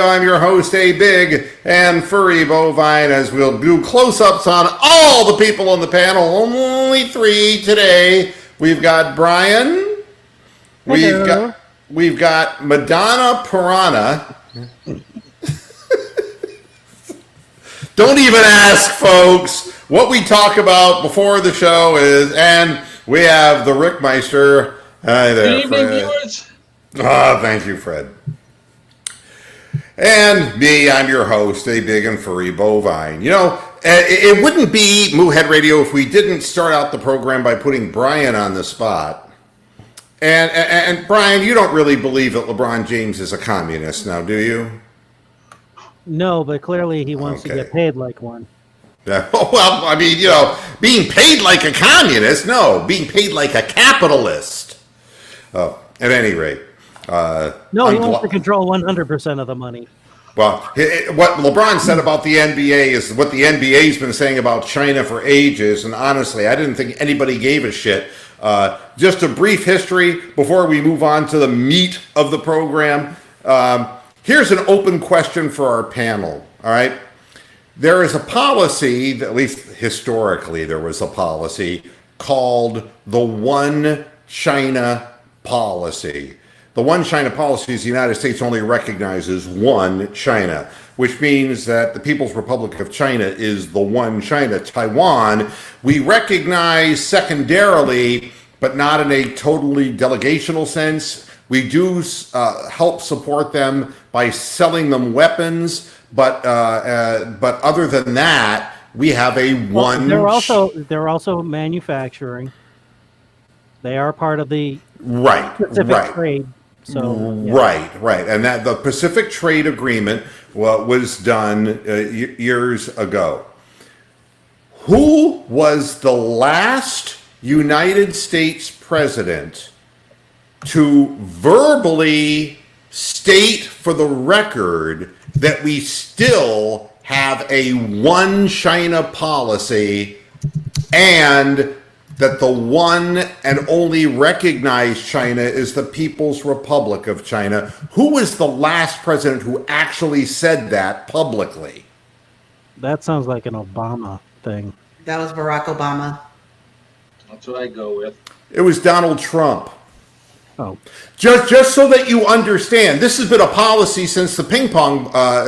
I'm your host, A Big and Furry Bovine, as we'll do close-ups on all the people on the panel. Only 3 today. We've got Brian. We've got Madonna Piranha. Don't even ask, folks. What we talk about before the show is, and we have the Rickmeister. Hi there, Fred. Thank you, Fred. And me, I'm your host, A Big and Furry Bovine. You know, it wouldn't be Moohead Radio if we didn't start out the program by putting Brian on the spot. And Brian, you don't really believe that LeBron James is a communist now, do you? No, but clearly he wants to get paid like one. Yeah. Well, I mean, you know, being paid like a communist, no, being paid like a capitalist. Oh, at any rate. No, he wants to control 100% of the money. Well, what LeBron said about the NBA is what the NBA's been saying about China for ages, and honestly, I didn't think anybody gave a shit. Just a brief history before we move on to the meat of the program. Here's an open question for our panel, all right? There is a policy, at least historically there was a policy, called the One China policy. The One China policy is the United States only recognizes one China, which means that the People's Republic of China is the one China. Taiwan, we recognize secondarily, but not in a totally delegational sense. We do help support them by selling them weapons, but other than that, we have a one. They're also manufacturing. They are part of the Pacific trade. So yeah. Right, and that the Pacific Trade Agreement was done years ago. Who was the last United States president to verbally state for the record that we still have a one China policy and that the one and only recognized China is the People's Republic of China? Who was the last president who actually said that publicly? That sounds like an Obama thing. That was Barack Obama. That's what I go with. It was Donald Trump. Oh. Just so that you understand, this has been a policy since the ping pong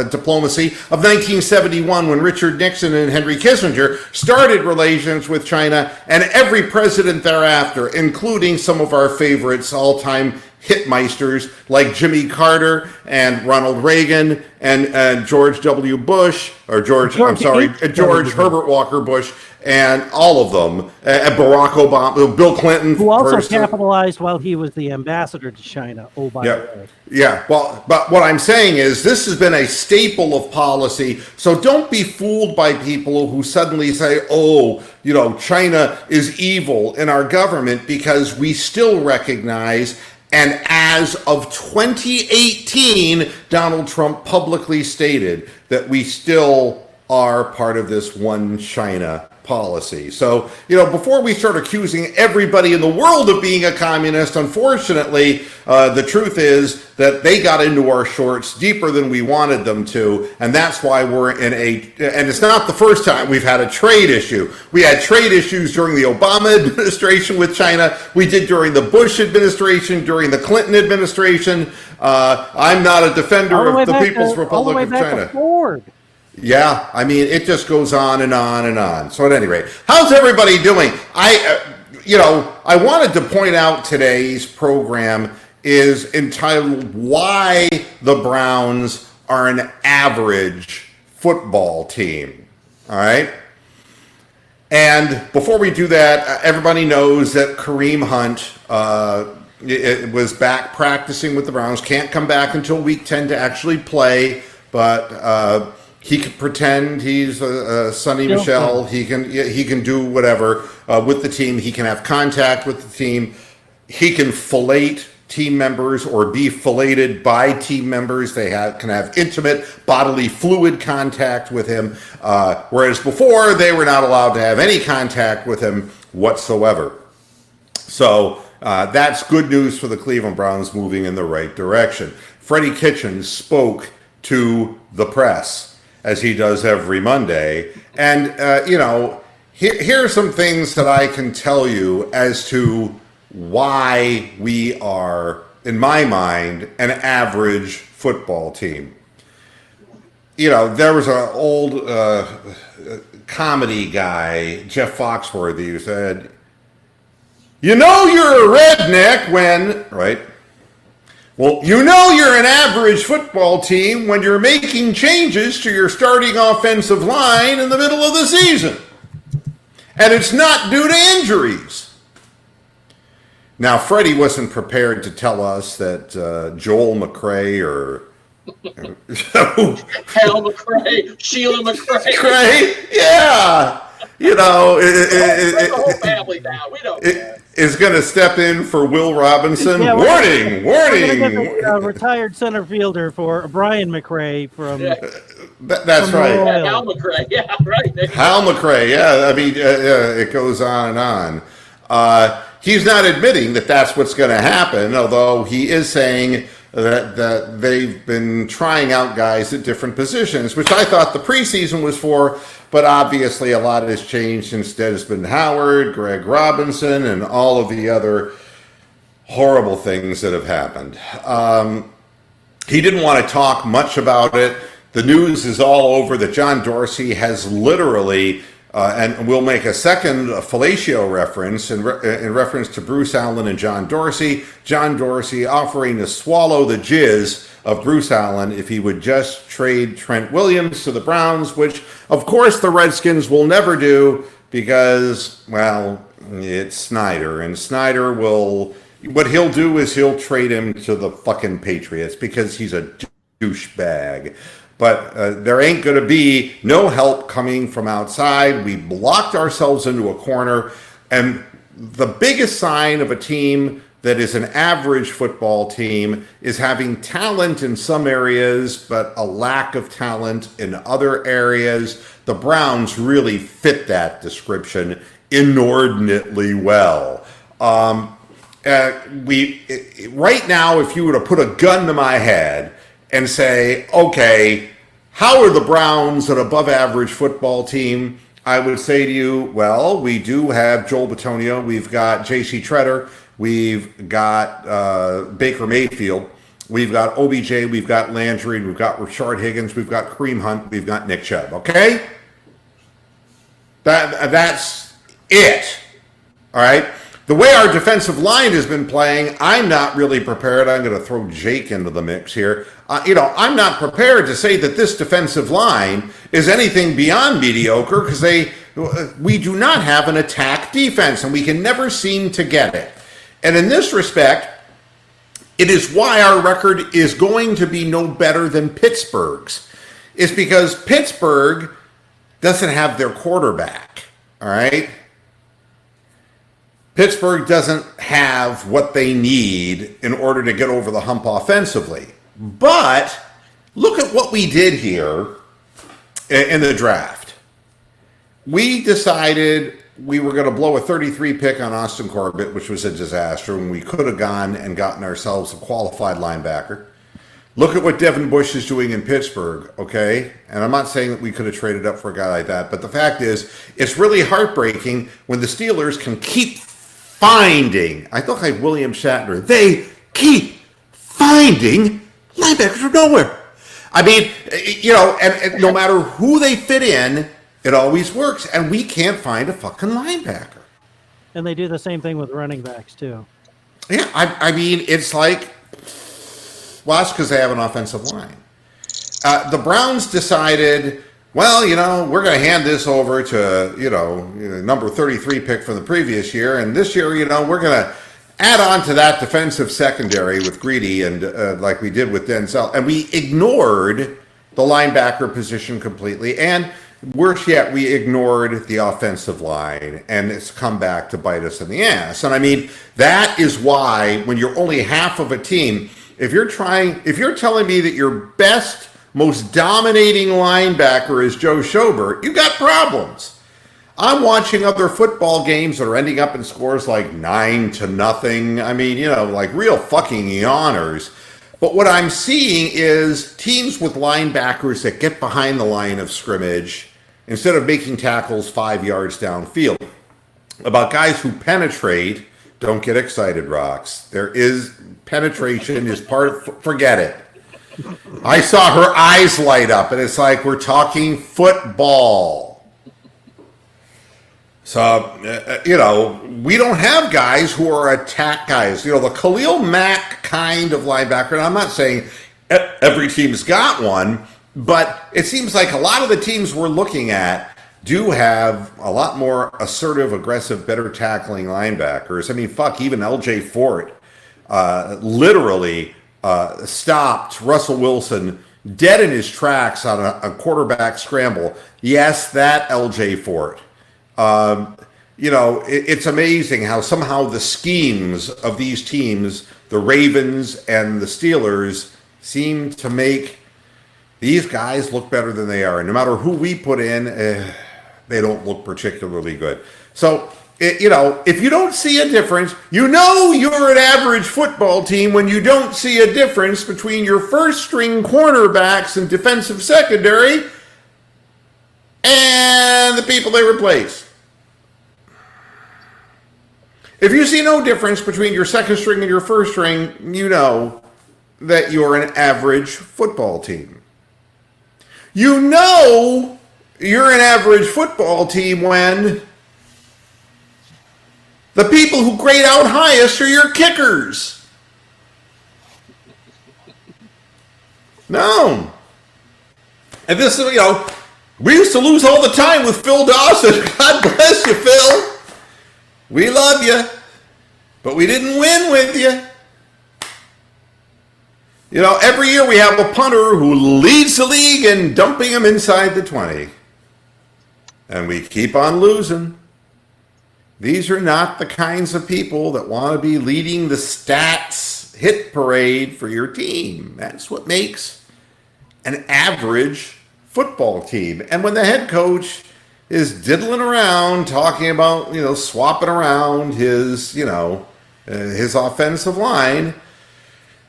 diplomacy of 1971 when Richard Nixon and Henry Kissinger started relations with China, and every president thereafter, including some of our favorites, all-time hitmeisters like Jimmy Carter and Ronald Reagan and George W. Bush, or George Herbert Walker Bush, and all of them, Barack Obama, Bill Clinton. Who also capitalized while he was the ambassador to China, the way. Yeah, well, but what I'm saying is this has been a staple of policy, so don't be fooled by people who suddenly say, oh, you know, China is evil in our government, because we still recognize, and as of 2018, Donald Trump publicly stated that we still are part of this one China policy. So, you know, before we start accusing everybody in the world of being a communist, unfortunately, the truth is that they got into our shorts deeper than we wanted them to, and that's why we're in and it's not the first time we've had a trade issue. We had trade issues during the Obama administration with China. We did during the Bush administration, during the Clinton administration. I'm not a defender of the People's Republic of China. Yeah, I mean, it just goes on and on and on. So at any rate, how's everybody doing? I wanted to point out today's program is entitled Why the Browns Are an Average Football Team. All right? And before we do that, everybody knows that Kareem Hunt was back practicing with the Browns. Can't come back until week 10 to actually play, but he can pretend he's Sonny Michel. He can do whatever with the team. He can have contact with the team. He can fillet team members or be filleted by team members. They can have intimate bodily fluid contact with him, whereas before they were not allowed to have any contact with him whatsoever. So that's good news for the Cleveland Browns, moving in the right direction. Freddie Kitchens spoke to the press, as he does every Monday. And, here are some things that I can tell you as to why we are, in my mind, an average football team. There was an old comedy guy, Jeff Foxworthy, who said, you're a redneck when, right? Well, you're an average football team when you're making changes to your starting offensive line in the middle of the season. And it's not due to injuries. Now, Freddie wasn't prepared to tell us that Joel McRae or Hal McRae, Sheila McRae, yeah. Bring the whole family down. We don't care. Is going to step in for Will Robinson. Yeah, warning. We're gonna get the, retired center fielder for Brian McRae from. Yeah. That's from right. Yeah, Hal McRae. Yeah, right. Hal McRae. Yeah, I mean, it goes on and on. He's not admitting that that's what's going to happen, although he is saying that they've been trying out guys at different positions, which I thought the preseason was for, but obviously a lot has changed since Desmond Howard, Greg Robinson, and all of the other horrible things that have happened. He didn't want to talk much about it. The news is all over that John Dorsey has literally, and we'll make a second fellatio reference in reference to Bruce Allen and John Dorsey. John Dorsey offering to swallow the jizz of Bruce Allen if he would just trade Trent Williams to the Browns, which, of course, the Redskins will never do because, well, it's Snyder. And Snyder will, what he'll do is he'll trade him to the fucking Patriots because he's a douchebag. But there ain't going to be no help coming from outside. We blocked ourselves into a corner. And the biggest sign of a team that is an average football team is having talent in some areas, but a lack of talent in other areas. The Browns really fit that description inordinately well. Right now, if you were to put a gun to my head and say, okay, how are the Browns an above average football team? I would say to you, well, we do have Joel Bitonio, we've got J.C. Treader, we've got Baker Mayfield, we've got OBJ, we've got Landry, we've got Rashard Higgins, we've got Kareem Hunt, we've got Nick Chubb, okay? That's it, all right? The way our defensive line has been playing, I'm not really prepared. I'm going to throw Jake into the mix here. I'm not prepared to say that this defensive line is anything beyond mediocre because we do not have an attack defense and we can never seem to get it. And in this respect, it is why our record is going to be no better than Pittsburgh's. It's because Pittsburgh doesn't have their quarterback, all right? Pittsburgh doesn't have what they need in order to get over the hump offensively. But look at what we did here in the draft. We decided we were going to blow a 33 pick on Austin Corbett, which was a disaster, and we could have gone and gotten ourselves a qualified linebacker. Look at what Devin Bush is doing in Pittsburgh, okay? And I'm not saying that we could have traded up for a guy like that, but the fact is, it's really heartbreaking when the Steelers can keep finding, I look like William Shatner, they keep finding linebackers from nowhere. I mean, and no matter who they fit in, it always works, and we can't find a fucking linebacker. And they do the same thing with running backs, too. Yeah, I mean, it's like, well, that's because they have an offensive line. The Browns decided, well, we're going to hand this over to, number 33 pick from the previous year. And this year, we're going to add on to that defensive secondary with Greedy and like we did with Denzel. And we ignored the linebacker position completely. And worse yet, we ignored the offensive line. And it's come back to bite us in the ass. And I mean, that is why when you're only half of a team, if you're telling me that your best, most dominating linebacker is Joe Schobert, you got problems. I'm watching other football games that are ending up in scores like 9-0. I mean, like real fucking yawners. But what I'm seeing is teams with linebackers that get behind the line of scrimmage instead of making tackles 5 yards downfield. About guys who penetrate, don't get excited, Rocks. There is penetration is part of, forget it. I saw her eyes light up, and it's like we're talking football. So, we don't have guys who are attack guys. The Khalil Mack kind of linebacker, and I'm not saying every team's got one, but it seems like a lot of the teams we're looking at do have a lot more assertive, aggressive, better tackling linebackers. I mean, even LJ Fort literally stopped Russell Wilson dead in his tracks on a quarterback scramble. Yes, that LJ Fort. It's amazing how somehow the schemes of these teams, the Ravens and the Steelers, seem to make these guys look better than they are. And no matter who we put in, they don't look particularly good. So, if you don't see a difference, you're an average football team when you don't see a difference between your first-string cornerbacks and defensive secondary and the people they replace. If you see no difference between your second string and your first string, you know that you're an average football team. You know you're an average football team when the people who grade out highest are your kickers. No. And this is, we used to lose all the time with Phil Dawson. God bless you, Phil. We love you, but we didn't win with you. Every year we have a punter who leads the league in dumping them inside the 20. And we keep on losing. These are not the kinds of people that want to be leading the stats hit parade for your team. That's what makes an average football team. And when the head coach is diddling around, talking about, swapping around his, his offensive line.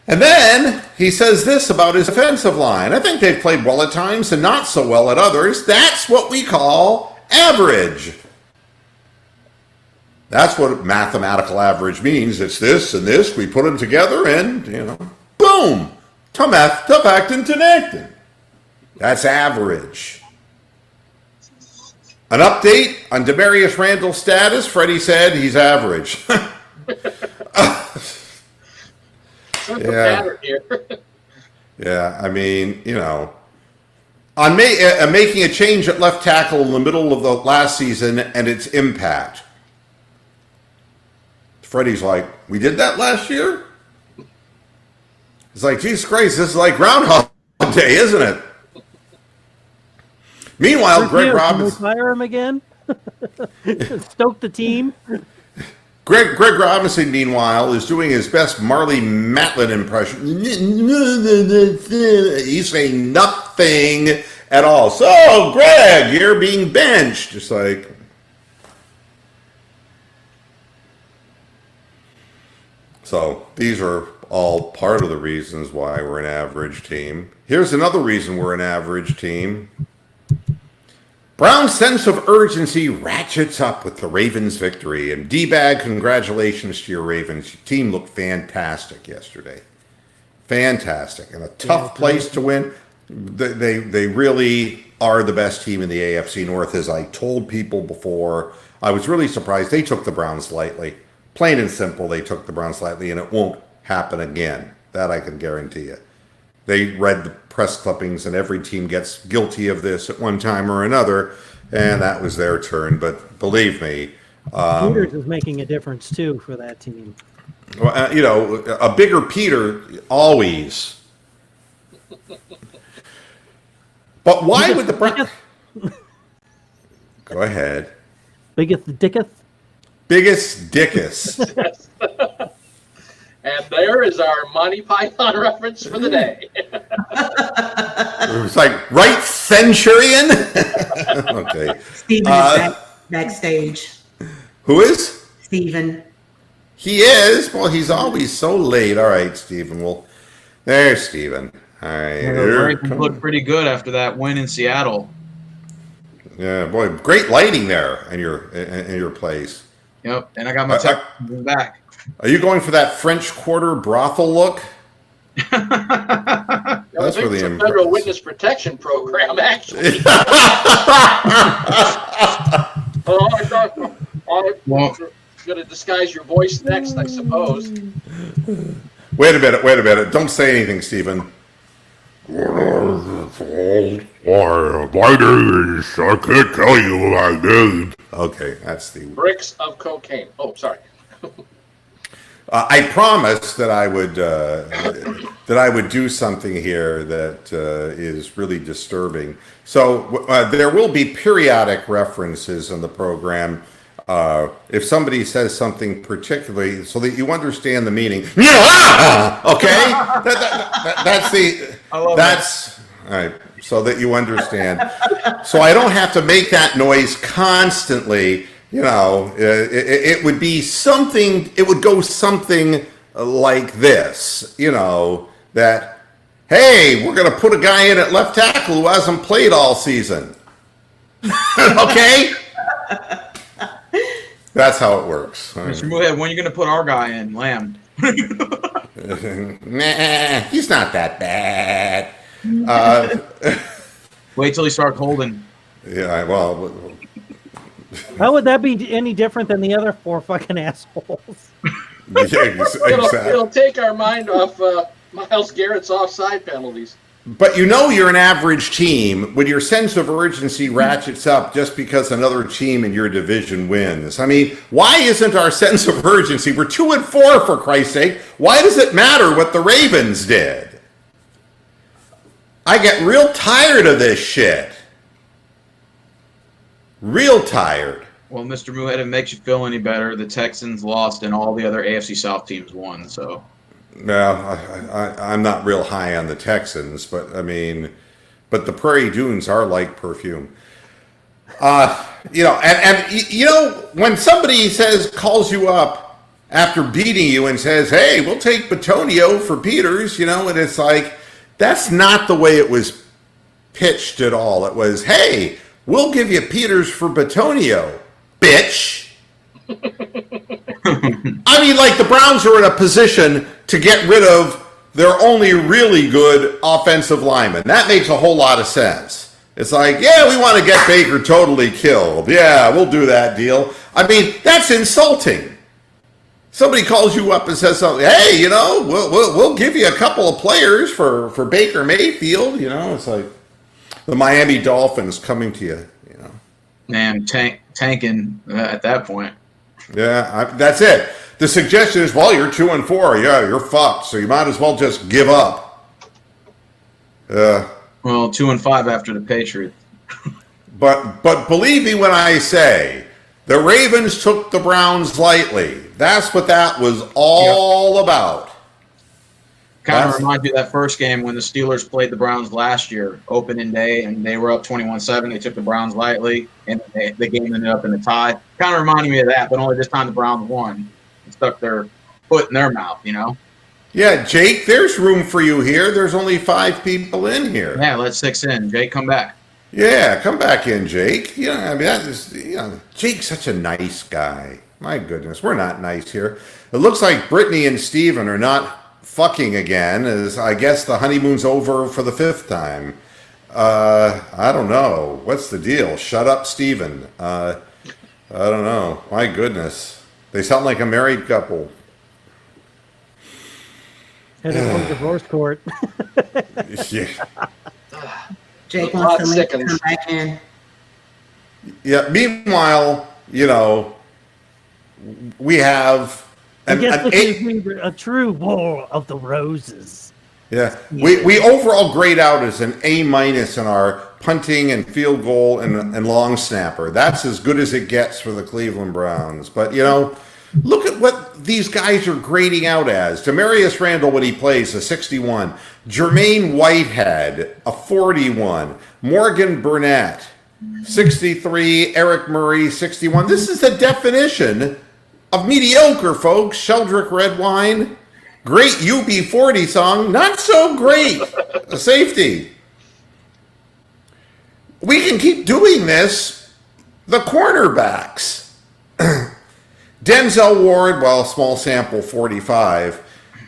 And then he says this about his offensive line. I think they've played well at times and not so well at others. That's what we call average. That's what mathematical average means. It's this and this. We put them together and, boom. To math, to fact, and to acting. That's average. An update on Demarius Randall's status. Freddie said he's average. Yeah. Yeah, I mean, on making a change at left tackle in the middle of the last season and its impact. Freddie's like, we did that last year? It's like, Jesus Christ, this is like Groundhog Day, isn't it? Meanwhile, Greg Robinson. Can we fire him again? Stoke the team. Greg Robinson, meanwhile, is doing his best Marley Matlin impression. He's saying nothing at all. So, Greg, you're being benched. Just like. So, these are all part of the reasons why we're an average team. Here's another reason we're an average team. Brown's sense of urgency ratchets up with the Ravens' victory. And D-Bag, congratulations to your Ravens. Your team looked fantastic yesterday. Fantastic. And a tough place to win. They really are the best team in the AFC North, as I told people before. I was really surprised. They took the Browns lightly. Plain and simple, they took the Browns lightly, and it won't happen again. That I can guarantee you. They read the press clippings, and every team gets guilty of this at one time or another, and that was their turn. But believe me, Peters is making a difference too for that team. A bigger Peter always. But why would the Browns? Go ahead. Biggest dicketh. Biggest dickus. Yes. And there is our Monty Python reference for the day. It was like, right, Centurion? Okay. Steven is backstage. Who is? Steven. He is? Well, he's always so late. All right, Stephen. Well, There's Steven. All right. Yeah, the Ravens looked pretty good after that win in Seattle. Yeah, boy, great lighting there in your place. Yep, and I got my tech back. Are you going for that French Quarter brothel look? That's for the Federal Witness Protection Program, actually. I'm going to disguise your voice next, I suppose. Wait a minute. Don't say anything, Stephen. My name is, I can't tell you my name. Okay, that's the... Bricks of cocaine. Oh, sorry. I promised that I would do something here that is really disturbing. So there will be periodic references in the program. If somebody says something particularly, so that you understand the meaning. Okay, that's all right. So that you understand. So I don't have to make that noise constantly. You know, it would be something, it would go something like this, you know, that, hey, we're going to put a guy in at left tackle who hasn't played all season. Okay? That's how it works. Mr. Moohead, when are you going to put our guy in, Lamb? Nah, he's not that bad. Wait till he starts holding. Yeah, well... How would that be any different than the other four fucking assholes? Yeah, exactly. It'll take our mind off Myles Garrett's offside penalties. But you know you're an average team when your sense of urgency ratchets up just because another team in your division wins. I mean, why isn't our sense of urgency? We're 2-4 for Christ's sake. Why does it matter what the Ravens did? I get real tired of this shit. Real tired. Well, Mr. Moohead, if it makes you feel any better, the Texans lost and all the other AFC South teams won. So, well, I'm not real high on the Texans, but I mean, but the Prairie Dunes are like perfume. You know, and you know, when somebody calls you up after beating you and says, "Hey, we'll take Batonio for Peters," you know, and it's like that's not the way it was pitched at all. It was, "Hey, we'll give you Peters for Batonio, bitch." I mean, like the Browns are in a position to get rid of their only really good offensive lineman. That makes a whole lot of sense. It's like, yeah, we want to get Baker totally killed. Yeah, we'll do that deal. I mean, that's insulting. Somebody calls you up and says something, hey, you know, we'll give you a couple of players for Baker Mayfield. You know, it's like the Miami Dolphins coming to you, you know. Man, tanking at that point. Yeah, that's it. The suggestion is, well, you're 2-4. Yeah, you're fucked. So you might as well just give up. Well, 2-5 after the Patriots. But believe me when I say the Ravens took the Browns lightly. That's what that was all about. Kind of reminds me of that first game when the Steelers played the Browns last year, opening day, and they were up 21-7. They took the Browns lightly, and the game ended up in a tie. Kind of reminding me of that, but only this time the Browns won and stuck their foot in their mouth, you know? Yeah, Jake, there's room for you here. There's only 5 people in here. Yeah, let 6 in. Jake, come back. Yeah, come back in, Jake. You know, I mean, that is, you know, Jake's such a nice guy. My goodness, we're not nice here. It looks like Brittany and Steven are not fucking again, as I guess the honeymoon's over for the 5th time. I don't know. What's the deal? Shut up, Steven. I don't know. My goodness. They sound like a married couple. Headed for divorce court. Yeah. Jake wants to make come back in. Yeah. Meanwhile, you know, we have I guess this is a true war of the roses. Yeah. We overall grade out as an A- in our punting and field goal and long snapper. That's as good as it gets for the Cleveland Browns. But, you know, look at what these guys are grading out as. Demarius Randall, when he plays, a 61. Jermaine Whitehead, a 41. Morgan Burnett, 63. Eric Murray, 61. This is the definition of mediocre, folks. Sheldrick Redwine, Great UB40 song, not so great. A safety. We can keep doing this. The cornerbacks. Denzel Ward, well, small sample, 45.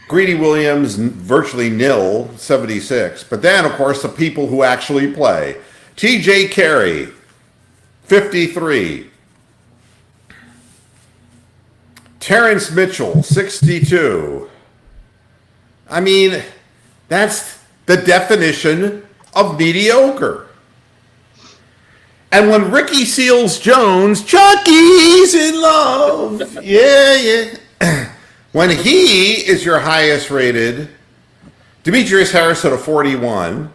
Greedy Williams, virtually nil, 76. But then, of course, the people who actually play. TJ Carey, 53. Terrence Mitchell, 62. I mean, that's the definition of mediocre. And when Ricky Seals-Jones, Chucky's in love, yeah. When he is your highest rated, Demetrius Harris at a 41,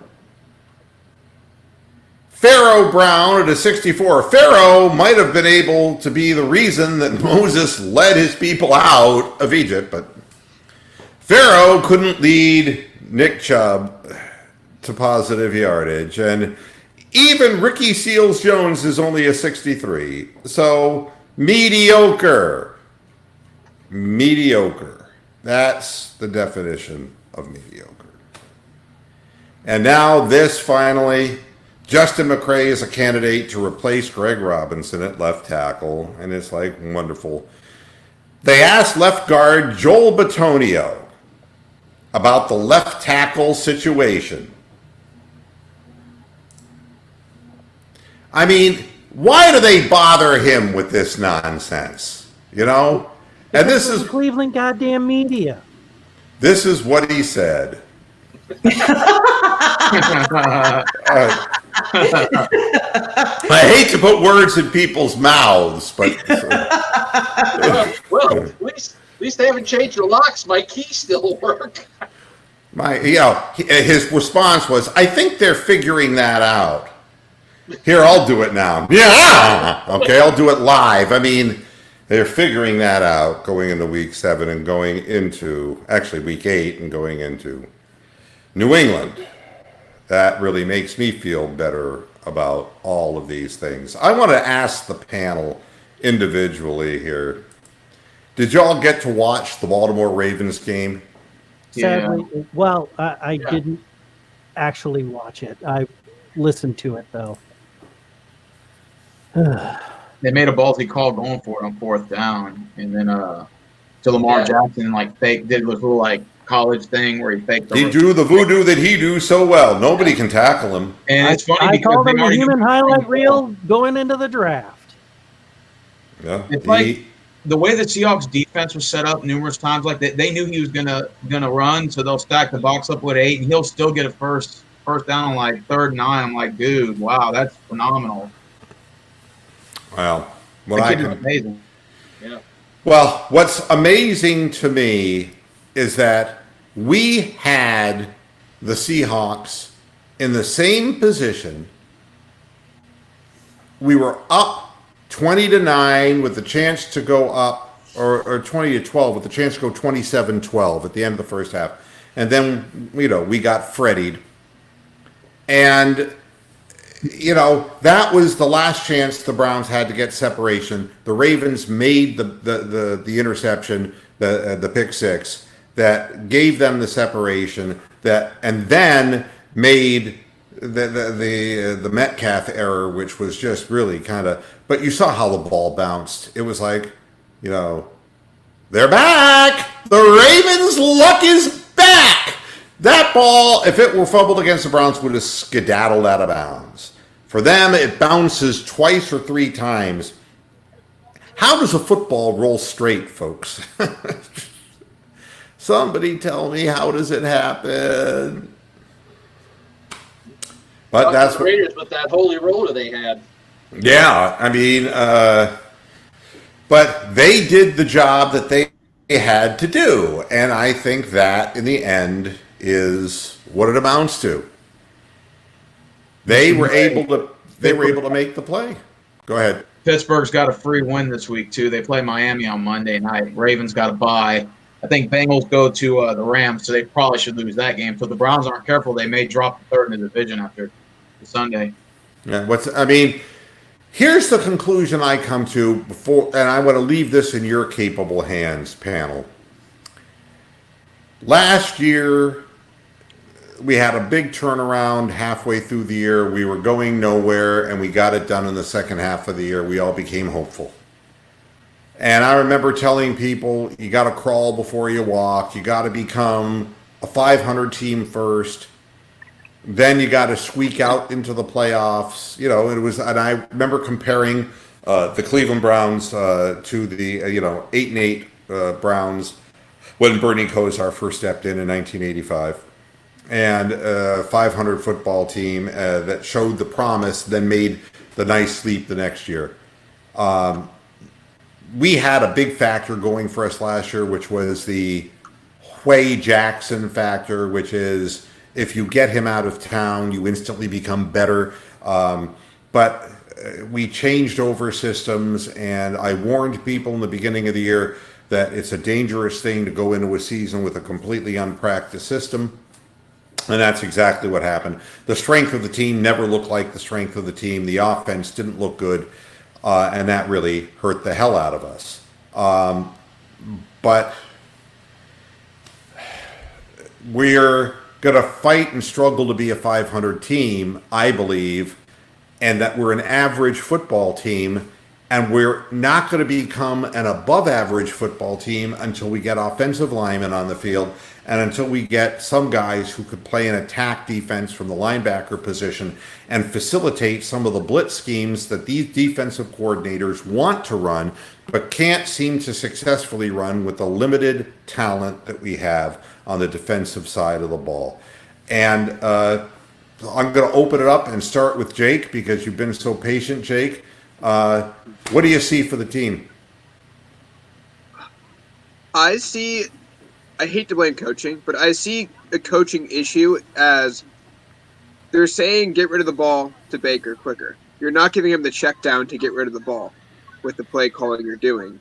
Pharaoh Brown at a 64. Pharaoh might have been able to be the reason that Moses led his people out of Egypt, but Pharaoh couldn't lead Nick Chubb to positive yardage, and even Ricky Seals-Jones is only a 63. So, mediocre. Mediocre. That's the definition of mediocre. And now this finally, Justin McCray is a candidate to replace Greg Robinson at left tackle, and it's like wonderful. They asked left guard Joel Bitonio about the left tackle situation. I mean, why do they bother him with this nonsense? You know? And this is Cleveland goddamn media. This is what he said. I hate to put words in people's mouths, but well, at least they haven't changed the locks. My keys still work. His response was, "I think they're figuring that out." Here, I'll do it now. Yeah. Okay, I'll do it live. I mean, they're figuring that out going into week 7 and going into, actually week 8 and going into New England. That really makes me feel better about all of these things. I want to ask the panel individually here. Did y'all get to watch the Baltimore Ravens game? Sadly, well, I didn't actually watch it. I listened to it, though. They made a ballsy call going for it on 4th down, and then to Lamar Jackson did this little college thing where he faked. He do the voodoo that he do so well. Nobody can tackle him. And it's funny I because called him a human highlight reel going into the draft. Yeah, it's the way the Seahawks defense was set up numerous times. They knew he was gonna run, so they'll stack the box up with 8, and he'll still get a first down on 3rd and 9. I'm like, dude, wow, that's phenomenal. Well, amazing. Yeah. Well, what's amazing to me is that we had the Seahawks in the same position. We were up 20-9 with the chance to go up, or 20-12 with the chance to go 27-12 at the end of the first half. And then, we got Freddied. And that was the last chance the Browns had to get separation. The Ravens made the interception, the pick six that gave them the separation, and then made the Metcalf error, which was just really kind of. But you saw how the ball bounced. It was like, they're back. The Ravens' luck is back. That ball, if it were fumbled against the Browns, would have skedaddled out of bounds. For them, it bounces twice or 3 times. How does a football roll straight, folks? Somebody tell me, how does it happen? But that's the Raiders with that holy roller they had. Yeah, I mean, but they did the job that they had to do, and I think that in the end is what it amounts to. They were able to make the play. Go ahead. Pittsburgh's got a free win this week too. They play Miami on Monday night. Ravens got a bye. I think Bengals go to the Rams, so they probably should lose that game. So if the Browns aren't careful, they may drop the 3rd in the division after Sunday. Yeah, here's the conclusion I come to before, and I want to leave this in your capable hands, panel. Last year, we had a big turnaround halfway through the year. We were going nowhere, and we got it done in the second half of the year. We all became hopeful. And I remember telling people, you got to crawl before you walk. You got to become a 500 team first. Then you got to squeak out into the playoffs. You know, it was, and I remember comparing the Cleveland Browns to the 8-8 Browns when Bernie Kosar first stepped in 1985, and a 500 football team that showed the promise, then made the nice leap the next year. We had a big factor going for us last year, which was the Huey Jackson factor, which is if you get him out of town, you instantly become better. But we changed over systems, and I warned people in the beginning of the year that it's a dangerous thing to go into a season with a completely unpracticed system. And that's exactly what happened. The strength of the team never looked like the strength of the team. The offense didn't look good. And that really hurt the hell out of us. But we're going to fight and struggle to be a 500 team, I believe, and that we're an average football team, and we're not going to become an above average football team until we get offensive linemen on the field and until we get some guys who could play an attack defense from the linebacker position and facilitate some of the blitz schemes that these defensive coordinators want to run but can't seem to successfully run with the limited talent that we have on the defensive side of the ball. And I'm going to open it up and start with Jake because you've been so patient, Jake. What do you see for the team? I hate to blame coaching, but I see a coaching issue as they're saying get rid of the ball to Baker quicker. You're not giving him the check down to get rid of the ball with the play calling you're doing.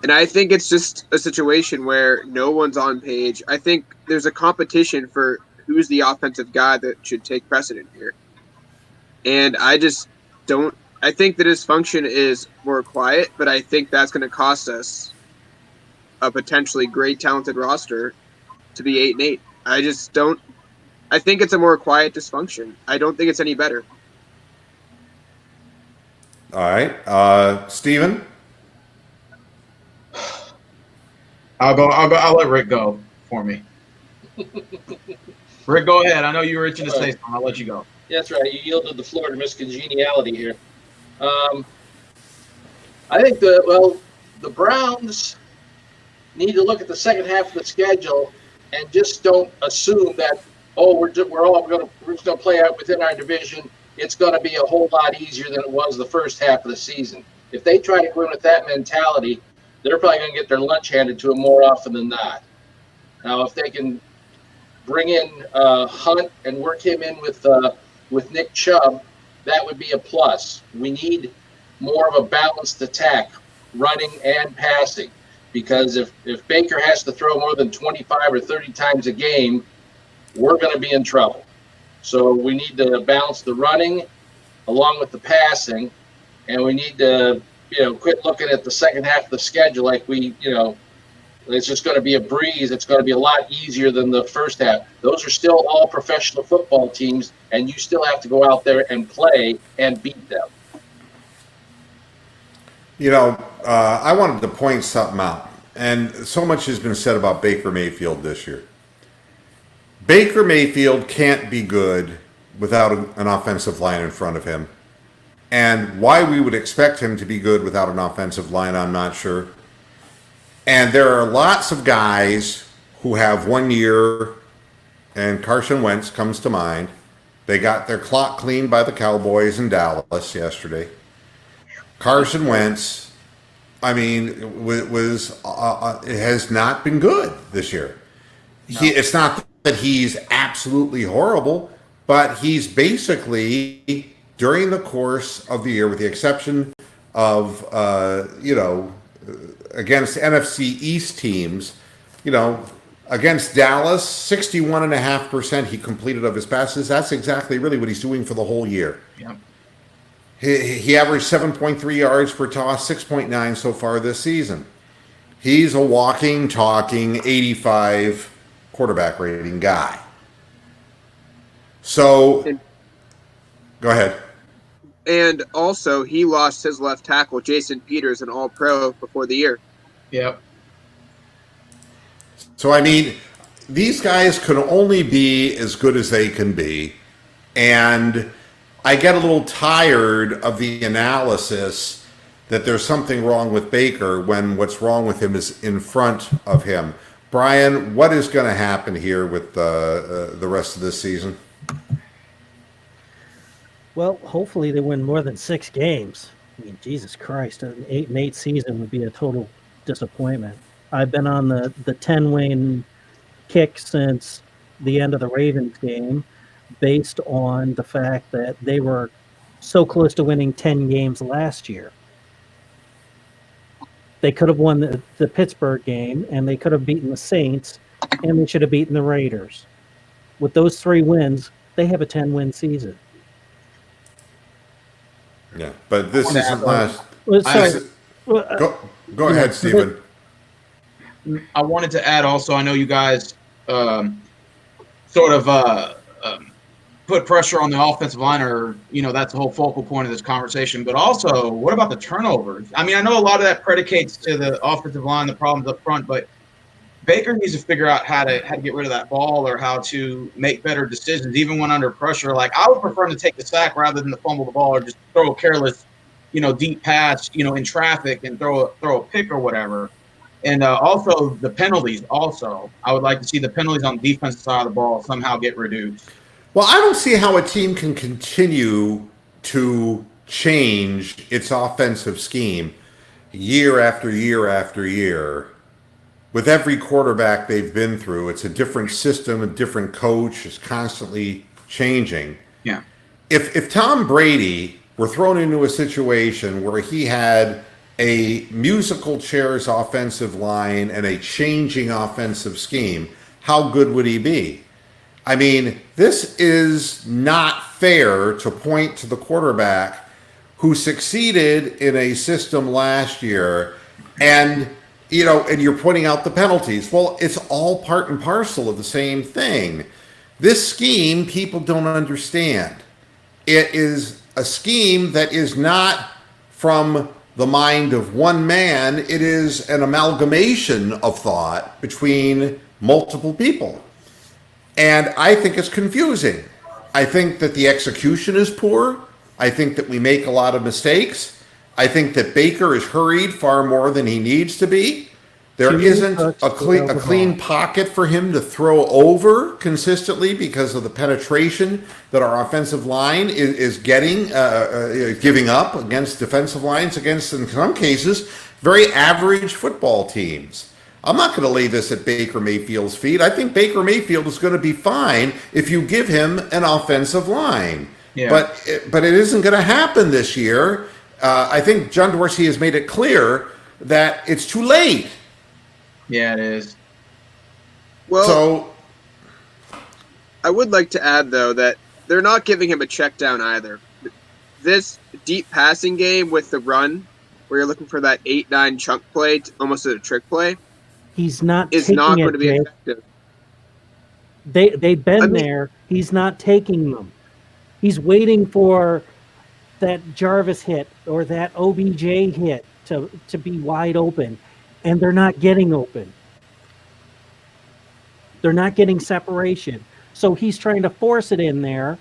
And I think it's just a situation where no one's on page. I think there's a competition for who's the offensive guy that should take precedent here. And I just don't – I think the dysfunction is more quiet, but I think that's going to cost us a potentially great talented roster to be 8-8. I just don't – I think it's a more quiet dysfunction. I don't think it's any better. All right. Steven? I'll let Rick go for me. Rick, go ahead. I know you were itching to say something. I'll let you go. That's right. You yielded the floor to Miss Congeniality here. I think the Browns need to look at the second half of the schedule and just don't assume that we're just going to play out within our division. It's going to be a whole lot easier than it was the first half of the season. If they try to go in with that mentality, they're probably going to get their lunch handed to them more often than not. Now, if they can bring in Hunt and work him in with Nick Chubb, that would be a plus. We need more of a balanced attack, running and passing, because if Baker has to throw more than 25 or 30 times a game, we're going to be in trouble. So we need to balance the running along with the passing, and we need to quit looking at the second half of the schedule like it's just going to be a breeze. It's going to be a lot easier than the first half. Those are still all professional football teams, and you still have to go out there and play and beat them. I wanted to point something out, and so much has been said about Baker Mayfield this year. Baker Mayfield can't be good without an offensive line in front of him. And why we would expect him to be good without an offensive line, I'm not sure. And there are lots of guys who have 1 year, and Carson Wentz comes to mind. They got their clock cleaned by the Cowboys in Dallas yesterday. Carson Wentz, has not been good this year. No. It's not that he's absolutely horrible, but he's basically, during the course of the year, with the exception of, against NFC East teams, against Dallas, 61.5% he completed of his passes. That's exactly really what he's doing for the whole year. Yeah. He averaged 7.3 yards per toss, 6.9 so far this season. He's a walking, talking 85 quarterback rating guy. So, go ahead. And also, he lost his left tackle, Jason Peters, an All-Pro before the year. Yep. So, I mean, these guys can only be as good as they can be. And I get a little tired of the analysis that there's something wrong with Baker when what's wrong with him is in front of him. Brian, what is going to happen here with the rest of this season? Well, hopefully they win more than 6 games. I mean, Jesus Christ, an 8-8 season would be a total disappointment. I've been on the 10-win kick since the end of the Ravens game, based on the fact that they were so close to winning 10 games last year. They could have won the Pittsburgh game, and they could have beaten the Saints, and they should have beaten the Raiders. With those 3 wins, they have a 10-win season. Yeah, but this isn't last. Go ahead, Stephen. I wanted to add also, I know you guys sort of put pressure on the offensive line, or, that's the whole focal point of this conversation. But also, what about the turnovers? I mean, I know a lot of that predicates to the offensive line, the problems up front, but Baker needs to figure out how to get rid of that ball, or how to make better decisions, even when under pressure. Like, I would prefer him to take the sack rather than to fumble the ball, or just throw a careless, deep pass, in traffic, and throw a pick or whatever. And also the penalties. Also, I would like to see the penalties on the defensive side of the ball somehow get reduced. Well, I don't see how a team can continue to change its offensive scheme year after year after year. With every quarterback they've been through, it's a different system, a different coach, is constantly changing. Yeah. If Tom Brady were thrown into a situation where he had a musical chairs offensive line and a changing offensive scheme, how good would he be? I mean, this is not fair to point to the quarterback who succeeded in a system last year and you're pointing out the penalties. Well, it's all part and parcel of the same thing. This scheme, people don't understand. It is a scheme that is not from the mind of one man. It is an amalgamation of thought between multiple people. And I think it's confusing. I think that the execution is poor. I think that we make a lot of mistakes. I think that Baker is hurried far more than he needs to be. There isn't a clean pocket for him to throw over consistently because of the penetration that our offensive line is giving up against defensive lines, against, in some cases, very average football teams. I'm not going to lay this at Baker Mayfield's feet. I think Baker Mayfield is going to be fine if you give him an offensive line. Yeah. But it isn't going to happen this year. I think John Dorsey has made it clear that it's too late. Yeah, it is. Well, so I would like to add, though, that they're not giving him a check down either. This deep passing game with the run, where you're looking for that 8-9 chunk play, almost as a trick play, is not going to be effective. They've been there. He's not taking them. He's waiting for that Jarvis hit or that OBJ hit to be wide open, and they're not getting open. They're not getting separation. So he's trying to force it in there,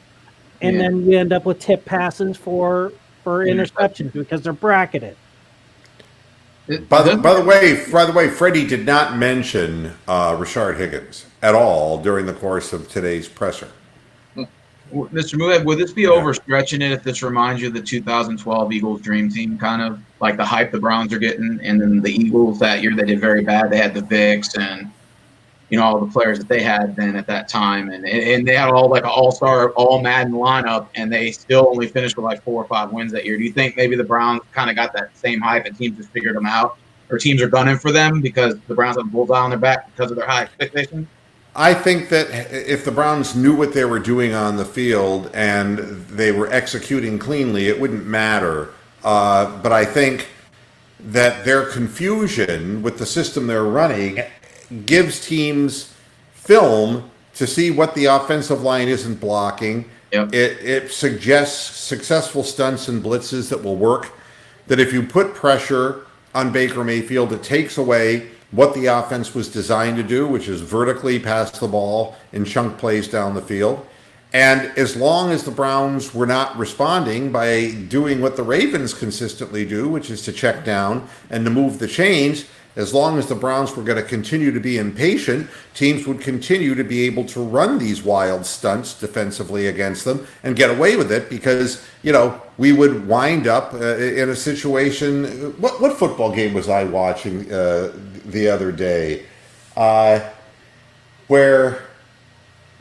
and then you end up with tip passes for interceptions because they're bracketed. By the way, Freddie did not mention Rashard Higgins at all during the course of today's presser. Mr. Mued, would this be overstretching it if this reminds you of the 2012 Eagles dream team, kind of like the hype the Browns are getting, and then the Eagles that year they did very bad. They had the Vicks and all the players that they had then at that time, and they had all like an all-star, all-Madden lineup, and they still only finished with like 4 or 5 wins that year. Do you think maybe the Browns kind of got that same hype and teams just figured them out, or teams are gunning for them because the Browns have a bullseye on their back because of their high expectations? I think that if the Browns knew what they were doing on the field and they were executing cleanly, it wouldn't matter. But I think that their confusion with the system they're running gives teams film to see what the offensive line isn't blocking. Yep. It suggests successful stunts and blitzes that will work. That if you put pressure on Baker Mayfield, it takes away what the offense was designed to do, which is vertically pass the ball in chunk plays down the field. And as long as the Browns were not responding by doing what the Ravens consistently do, which is to check down and to move the chains, as long as the Browns were going to continue to be impatient, teams would continue to be able to run these wild stunts defensively against them and get away with it because, we would wind up in a situation. What football game was I watching the other day where...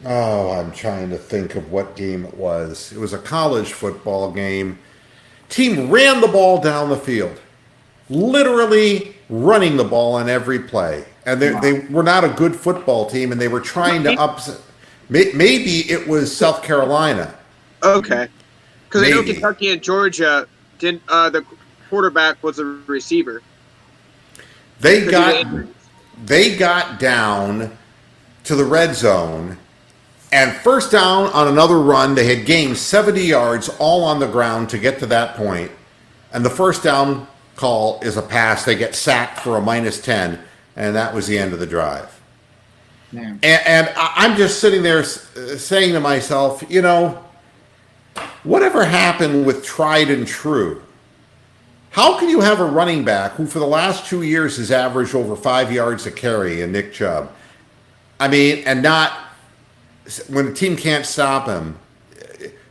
Oh, I'm trying to think of what game it was. It was a college football game. Team ran the ball down the field, literally running the ball on every play. And they were not a good football team, and they were trying to upset. Maybe it was South Carolina. Okay. Because I know Kentucky and Georgia didn't. The quarterback was a receiver. They got down to the red zone. And first down on another run, they had gained 70 yards all on the ground to get to that point. And the first down call is a pass. They get sacked for a -10, and that was the end of the drive. Yeah. And I'm just sitting there saying to myself, whatever happened with tried and true? How can you have a running back who for the last 2 years has averaged over 5 yards a carry in Nick Chubb? And not... when a team can't stop him,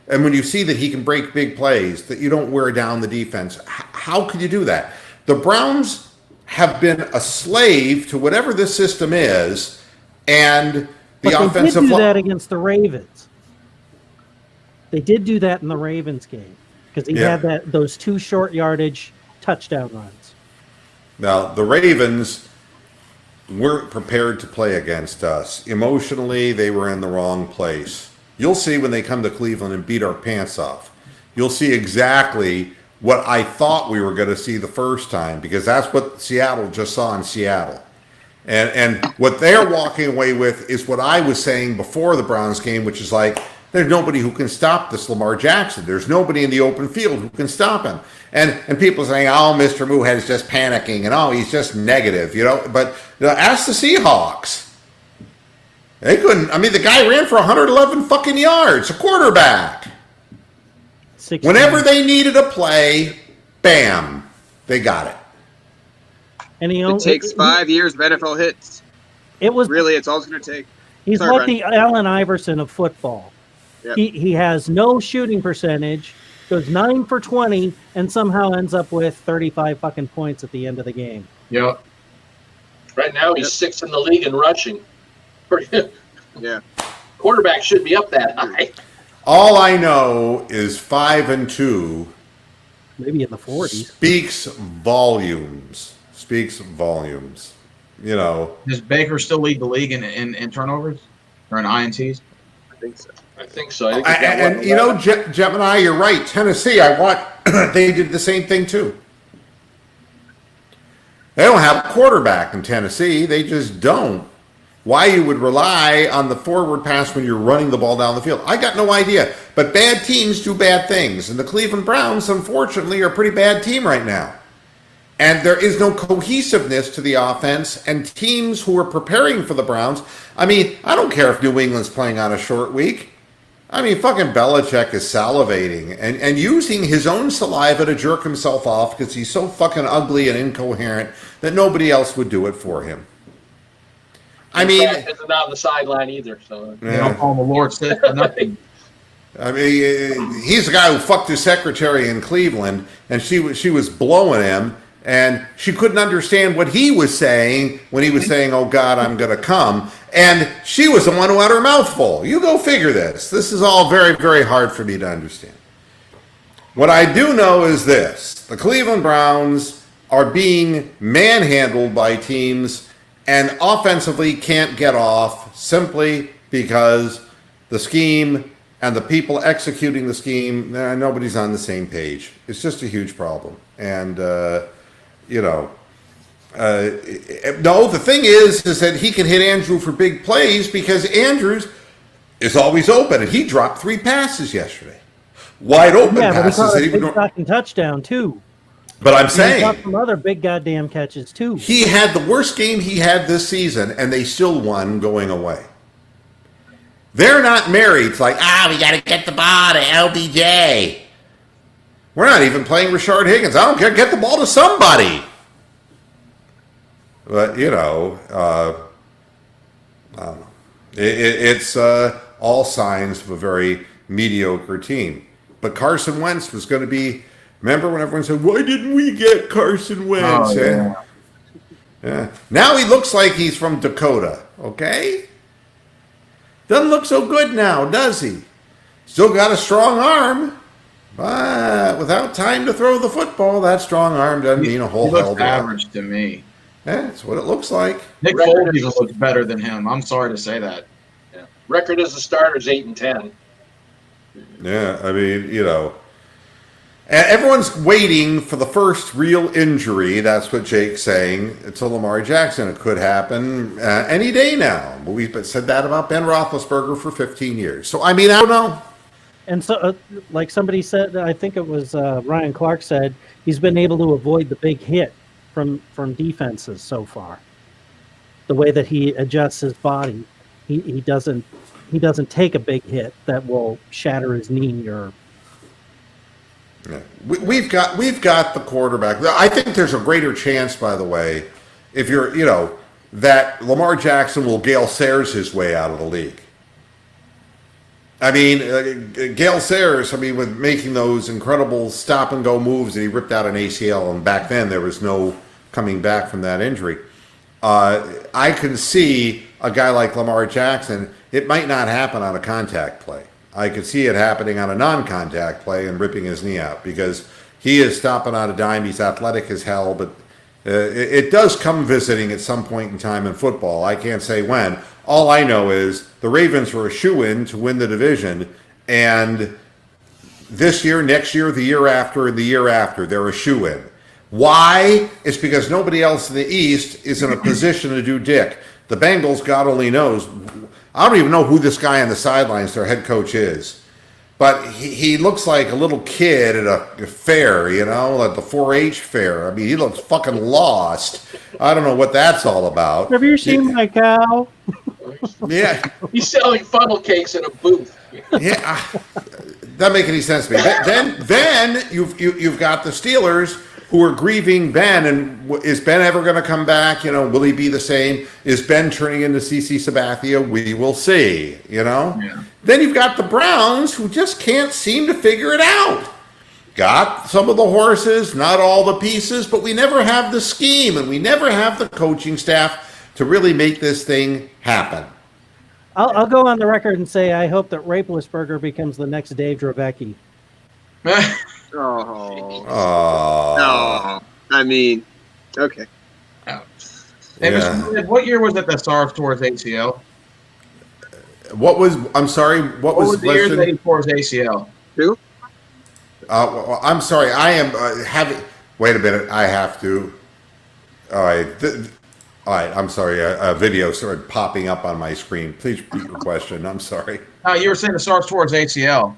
and when you see that he can break big plays, that you don't wear down the defense, how could you do that? The Browns have been a slave to whatever this system is, and the offensive... They did do that against the Ravens. They did do that in the Ravens game because he had those 2 short yardage touchdown runs. Now, the Ravens weren't prepared to play against us. Emotionally, they were in the wrong place. You'll see when they come to Cleveland and beat our pants off. You'll see exactly what I thought we were going to see the first time, because that's what Seattle just saw in Seattle. And what they're walking away with is what I was saying before the Browns game, which is like, there's nobody who can stop this Lamar Jackson. There's nobody in the open field who can stop him. And people saying, oh, Mr. Moohead's just panicking, and he's just negative, But ask the Seahawks. They couldn't. The guy ran for 111 fucking yards, a quarterback. Whenever they needed a play, bam, they got it. And it takes 5 years of NFL hits. It's all it's going to take. He's like the Allen Iverson of football. Yep. He has no shooting percentage, goes 9 for 20, and somehow ends up with 35 fucking points at the end of the game. Yep. Right now he's 6th in the league in rushing. Yeah. Quarterback should be up that high. All I know is 5-2. Maybe in the 40s. Speaks volumes. Does Baker still lead the league in turnovers or in INTs? I think so. Gemini, you're right. Tennessee, they did the same thing too. They don't have a quarterback in Tennessee. They just don't. Why you would rely on the forward pass when you're running the ball down the field, I got no idea. But bad teams do bad things. And the Cleveland Browns, unfortunately, are a pretty bad team right now. And there is no cohesiveness to the offense, and teams who are preparing for the Browns. I don't care if New England's playing on a short week. Fucking Belichick is salivating and using his own saliva to jerk himself off because he's so fucking ugly and incoherent that nobody else would do it for him. He's not on the sideline either, so they don't call him the Lord sick or nothing. He's the guy who fucked his secretary in Cleveland, and she was blowing him. And she couldn't understand what he was saying when he was saying, oh, God, I'm going to come. And she was the one who had her mouth full. You go figure this. This is all very, very hard for me to understand. What I do know is this. The Cleveland Browns are being manhandled by teams and offensively can't get off simply because the scheme and the people executing the scheme, nobody's on the same page. It's just a huge problem. And... No, the thing is that he can hit Andrew for big plays because Andrews is always open, and he dropped 3 passes yesterday, wide open Yeah, but he passes. caught That a he big would, fucking touchdown too. but I'm And he saying caught some other big goddamn catches too. he had the worst game he had this season, and they still won going away. They're not married. It's like, we got to get the ball to LBJ. We're not even playing Rashard Higgins. I don't care. Get the ball to somebody. But, I don't know. It's all signs of a very mediocre team. But Carson Wentz was going to be... Remember when everyone said, why didn't we get Carson Wentz? Oh, Yeah. Now he looks like he's from Dakota, okay? Doesn't look so good now, does he? Still got a strong arm, but without time to throw the football, that strong arm doesn't mean a whole He looks hell of a lot. average to me. Yeah, that's what it looks like. Nick Foles even looks better than him. I'm sorry to say that. Yeah. Record as a starter is 8-10. Yeah, I mean, and everyone's waiting for the first real injury. That's what Jake's saying to Lamar Jackson. It could happen any day now. But we've said that about Ben Roethlisberger for 15 years. So, I mean, I don't know. And so, like somebody said, I think it was Ryan Clark said, he's been able to avoid the big hit from defenses so far. The way that he adjusts his body, he doesn't take a big hit that will shatter his knee or. Yeah. We've got the quarterback. I think there's a greater chance, by the way, if you're that Lamar Jackson will Gale Sayers his way out of the league. I mean, Gale Sayers, with making those incredible stop and go moves, and he ripped out an ACL, and back then there was no coming back from that injury. I can see a guy like Lamar Jackson. It might not happen on a contact play. I could see it happening on a non-contact play and ripping his knee out because he is stopping on a dime. He's athletic as hell, but it does come visiting at some point in time in football. I can't say when. All I know is the Ravens were a shoo-in to win the division, and this year, next year, the year after, and the year after, they're a shoo-in. Why? It's because nobody else in the East is in a position to do dick. The Bengals, God only knows. I don't even know who this guy on the sidelines, their head coach, is. But he looks like a little kid at a fair, at the 4-H fair. I mean, he looks fucking lost. I don't know what that's all about. Have you seen my cow? Yeah. He's selling funnel cakes in a booth. Yeah. Doesn't make any sense to me. Then you've got the Steelers who are grieving Ben, and is Ben ever going to come back? Will he be the same? Is Ben turning into CeCe Sabathia? We will see, Yeah. Then you've got the Browns who just can't seem to figure it out. Got some of the horses, not all the pieces, but we never have the scheme, and we never have the coaching staff to really make this thing happen. I'll go on the record and say I hope that Rapelessberger becomes the next Dave Dravecky. Oh. Oh. No. I mean, okay. Hey, Yeah. Mr. What year was it that Sarv tore his ACL? I'm sorry, what was the year that he tore his ACL? Who? I'm sorry, I am having... Wait a minute, I have to... All right, I'm sorry, a video started popping up on my screen. Please repeat your question, I'm sorry. You were saying the Sarv tore his ACL.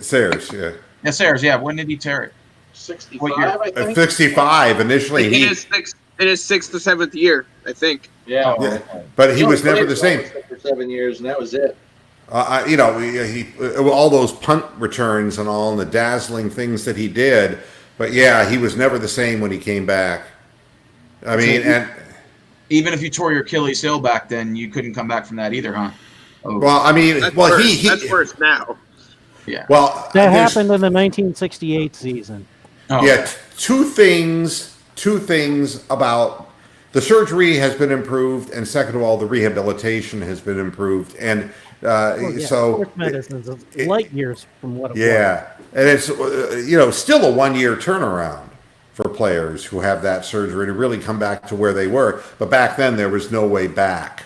Sayers, yeah. Yeah, Sayers, yeah. When did he tear it? 65, year? I think. 65, initially, In his sixth or seventh year, I think. Yeah. Yeah, but he was never the same. For 7 years, and that was it. He all those punt returns and all, and the dazzling things that he did. But yeah, he was never the same when he came back. I mean, and even if you tore your Achilles heel back then, you couldn't come back from that either, huh? Oh. well, I mean, That's well, worse. he That's worse now. Yeah. well, That there's- happened in the 1968 season. Oh. Yeah, two things about the surgery has been improved, and second of all, the rehabilitation has been improved, and so sports medicine is light years from what it was. yeah, and it's still a 1-year turnaround for players who have that surgery to really come back to where they were. But back then, there was no way back.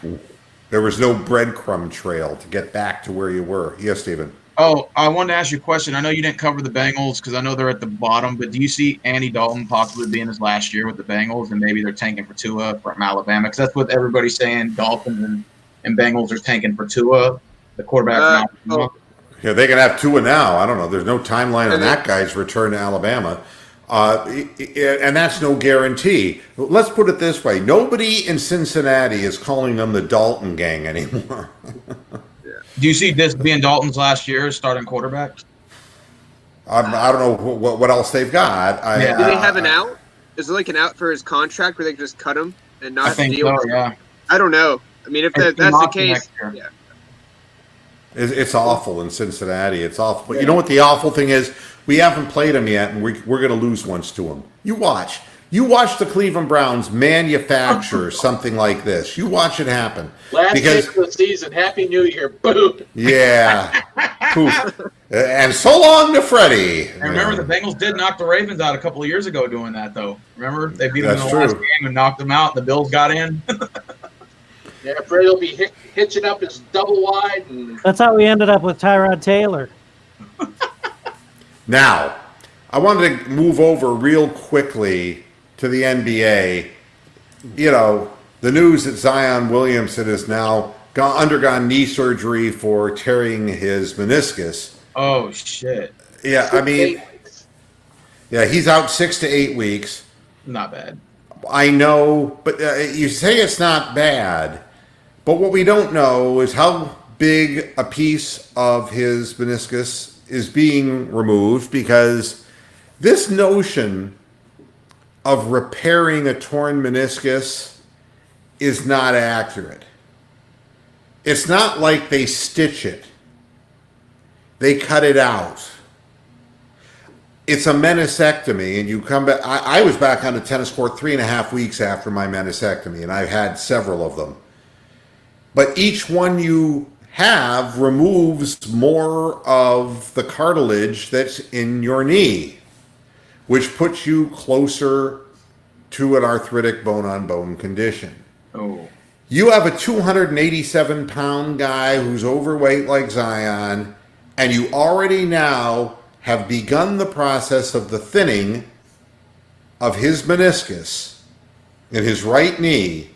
There was no breadcrumb trail to get back to where you were. Yes, Stephen. Oh, I wanted to ask you a question. I know you didn't cover the Bengals because I know they're at the bottom, but do you see Andy Dalton possibly being his last year with the Bengals, and maybe they're tanking for Tua from Alabama? Because that's what everybody's saying. Dolphins and Bengals are tanking for Tua, the quarterback from Alabama. Yeah, they can have Tua now. I don't know. There's no timeline on that guy's return to Alabama. And that's no guarantee. Let's put it this way. Nobody in Cincinnati is calling them the Dalton gang anymore. Do you see this being Dalton's last year starting quarterback? I don't know what else they've got. Do they have an out? Is there like an out for his contract where they can just cut him and not I think deal? so, yeah. I don't know. I mean, if that's the case, yeah. It's awful in Cincinnati. It's awful. But you know what the awful thing is? We haven't played them yet, and we're going to lose once to them. You watch. You watch the Cleveland Browns manufacture something like this. You watch it happen. Last game of the season. Happy New Year. Boom. Yeah. Poof. And so long to Freddie. And remember, the Bengals did knock the Ravens out a couple of years ago doing that, though. Remember? They beat them in the last game and knocked them out, and the Bills got in. Yeah, Freddie will be hitching up his double wide. And That's how we ended up with Tyrod Taylor. Now, I wanted to move over real quickly to the NBA. You know, the news that Zion Williamson has now undergone knee surgery for tearing his meniscus. Oh, shit. Yeah, I mean, yeah, he's out 6 to 8 weeks. Not bad. I know, but you say it's not bad. But what we don't know is how big a piece of his meniscus is being removed, because this notion of repairing a torn meniscus is not accurate. It's not like they stitch it. They cut it out. It's a meniscectomy, and you come back. I was back on the tennis court 3.5 weeks after my meniscectomy, and I've had several of them. But each one you have removes more of the cartilage that's in your knee, which puts you closer to an arthritic bone-on-bone condition. Oh. You have a 287-pound guy who's overweight like Zion, and you already now have begun the process of the thinning of his meniscus in his right knee.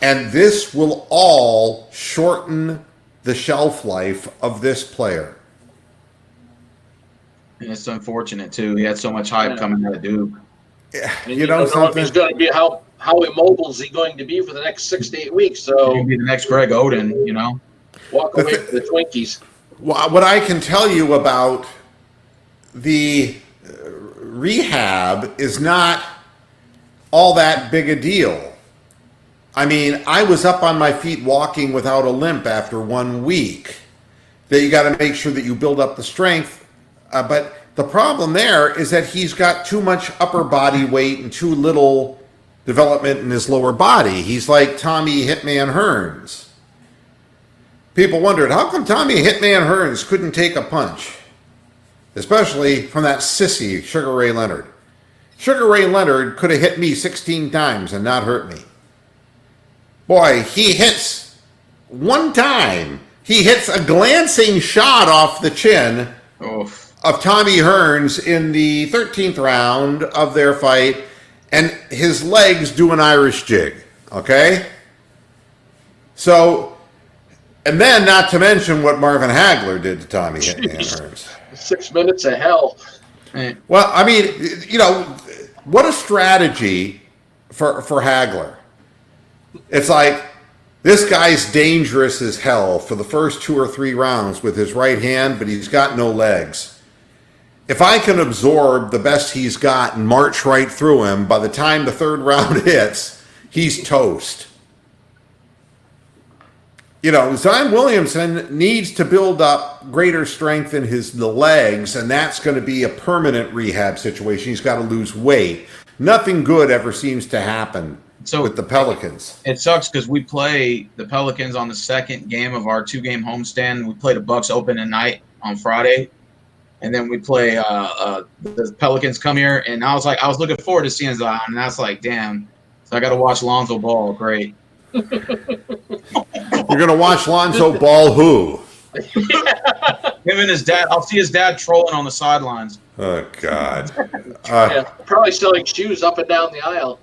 And this will all shorten the shelf life of this player. And it's unfortunate, too. He had so much hype coming out of Duke. You know something? He's going to be how immobile is he going to be for the next 6 to 8 weeks? So He'll be the next Greg Oden, you know? Walk away from the Twinkies. What I can tell you about the rehab is not all that big a deal. I mean, I was up on my feet walking without a limp after 1 week. That you got to make sure that you build up the strength. But the problem there is that he's got too much upper body weight and too little development in his lower body. He's like Tommy Hitman Hearns. People wondered, how come Tommy Hitman Hearns couldn't take a punch? Especially from that sissy Sugar Ray Leonard. Sugar Ray Leonard could have hit me 16 times and not hurt me. Boy, he hits one time. He hits a glancing shot off the chin of Tommy Hearns in the 13th round of their fight, and his legs do an Irish jig, okay? So, and then not to mention what Marvin Hagler did to Tommy Hearns. 6 minutes of hell. Well, I mean, you know, what a strategy for Hagler. It's like, this guy's dangerous as hell for the first 2 or 3 rounds with his right hand, but he's got no legs. If I can absorb the best he's got and march right through him, by the time the 3rd round hits, he's toast. You know, Zion Williamson needs to build up greater strength in the legs, and that's going to be a permanent rehab situation. He's got to lose weight. Nothing good ever seems to happen with the Pelicans. It sucks because we play the Pelicans on the 2nd game of our 2-game homestand. We play the Bucks opening night on Friday, and then we play the Pelicans come here. And I was looking forward to seeing Zion, and I was like, damn. So I got to watch Lonzo Ball. Great. You're going to watch Lonzo Ball who? Him and his dad. I'll see his dad trolling on the sidelines. Oh God. Yeah, probably selling shoes up and down the aisle.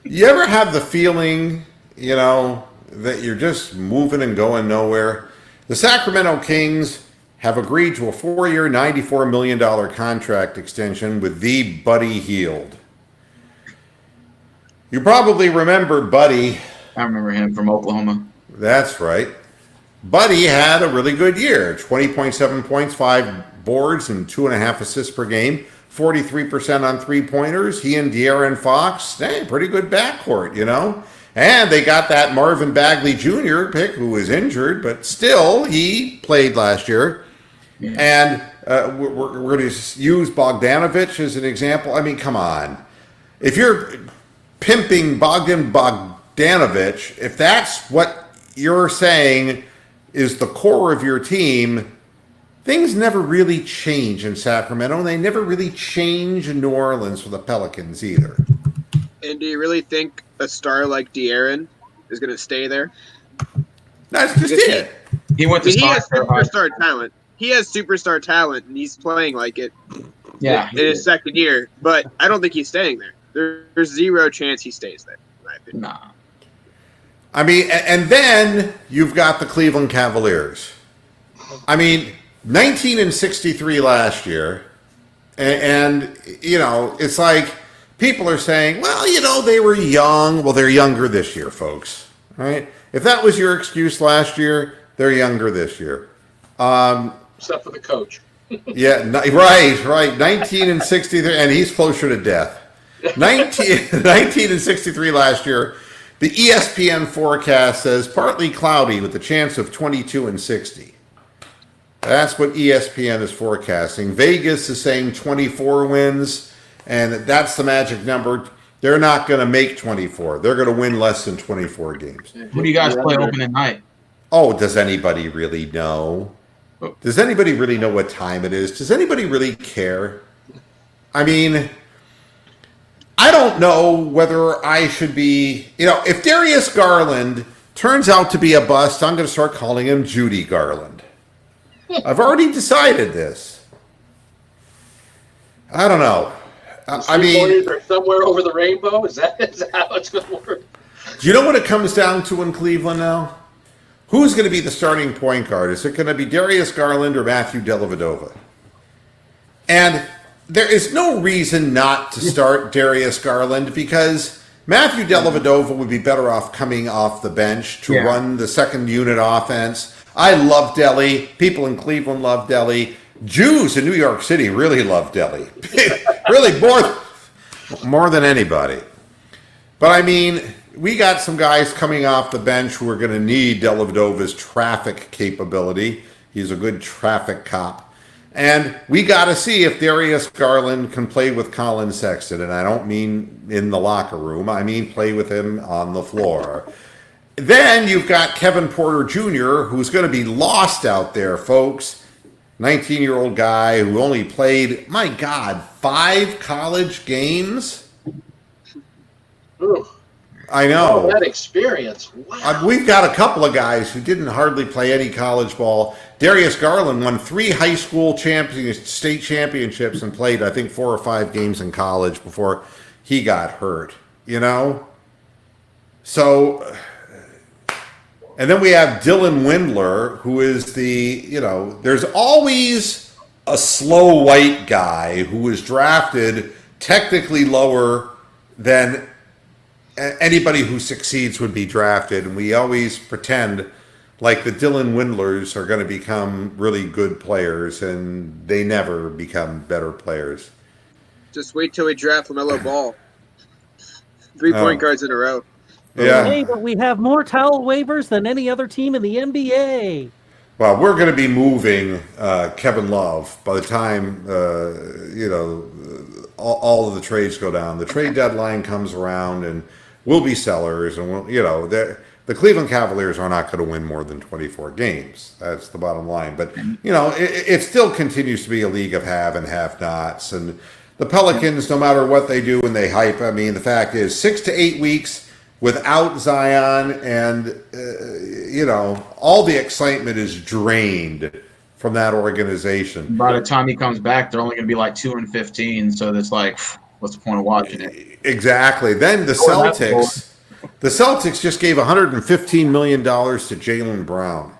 You ever have the feeling, that you're just moving and going nowhere? The Sacramento Kings have agreed to a 4-year, $94 million contract extension with the Buddy Hield. You probably remember Buddy. I remember him from Oklahoma. That's right. Buddy had a really good year. 20.7 points, 5 boards, and 2.5 assists per game. 43% on three-pointers. He and De'Aaron Fox, pretty good backcourt, And they got that Marvin Bagley Jr. pick who was injured, but still, he played last year. Yeah. And we're going to use Bogdanovich as an example. I mean, come on. If you're pimping Bogdanovich, if that's what you're saying is the core of your team, things never really change in Sacramento, and they never really change in New Orleans for the Pelicans either. And do you really think a star like De'Aaron is going to stay there? That's just it. He went to he has superstar talent. He has superstar talent, and he's playing like it in his second year. But I don't think he's staying there. There's zero chance he stays there, in my opinion. Nah. I mean, and then you've got the Cleveland Cavaliers. I mean, 19-63 last year. And it's like people are saying, well, they were young. Well, they're younger this year, folks. Right? If that was your excuse last year, they're younger this year. Except for the coach. Yeah, right. 19-63, and he's closer to death. 19-63 last year. The ESPN forecast says partly cloudy with a chance of 22-60. That's what ESPN is forecasting. Vegas is saying 24 wins, and that's the magic number. They're not going to make 24. They're going to win less than 24 games. Who do you guys play opening night? Oh, does anybody really know? Does anybody really know what time it is? Does anybody really care? I mean, I don't know whether I should be, if Darius Garland turns out to be a bust, I'm going to start calling him Judy Garland. I've already decided this. I don't know. I mean, are somewhere over the rainbow. Is that how it's going to work? Do you know what it comes down to in Cleveland now? Who's going to be the starting point guard? Is it going to be Darius Garland or Matthew Dellavedova? And there is no reason not to start Darius Garland because Matthew Dellavedova would be better off coming off the bench to run the second unit offense. I love Delly. People in Cleveland love Delly. Jews in New York City really love Delly. Really more than anybody. But I mean, we got some guys coming off the bench who are going to need Dellavedova's traffic capability. He's a good traffic cop. And we got to see if Darius Garland can play with Colin Sexton. And I don't mean in the locker room. I mean play with him on the floor. Then you've got Kevin Porter Jr., who's going to be lost out there, folks. 19-year-old guy who only played, 5 college games? Ooh. I know. Oh, that experience. Wow. We've got a couple of guys who didn't hardly play any college ball. Darius Garland won 3 high school state championships and played, I think, 4 or 5 games in college before he got hurt, So, and then we have Dylan Windler, who is there's always a slow white guy who was drafted technically lower than anybody who succeeds would be drafted, and we always pretend like the Dylan Windlers are going to become really good players, and they never become better players. Just wait till we draft LaMelo Ball. 3 point guards in a row. Yeah. Hey, but we have more towel waivers than any other team in the NBA. Well, we're going to be moving Kevin Love by the time all of the trades go down. The trade deadline comes around, and we'll be sellers, and the Cleveland Cavaliers are not going to win more than 24 games. That's the bottom line. But it still continues to be a league of have and have-nots, and the Pelicans, no matter what they do and they hype, I mean, the fact is 6 to 8 weeks, without Zion, and all the excitement is drained from that organization. By the time he comes back, they're only going to be like 2-15. So that's like, what's the point of watching it? Exactly. Then the Celtics just gave $115 million to Jaylen Brown.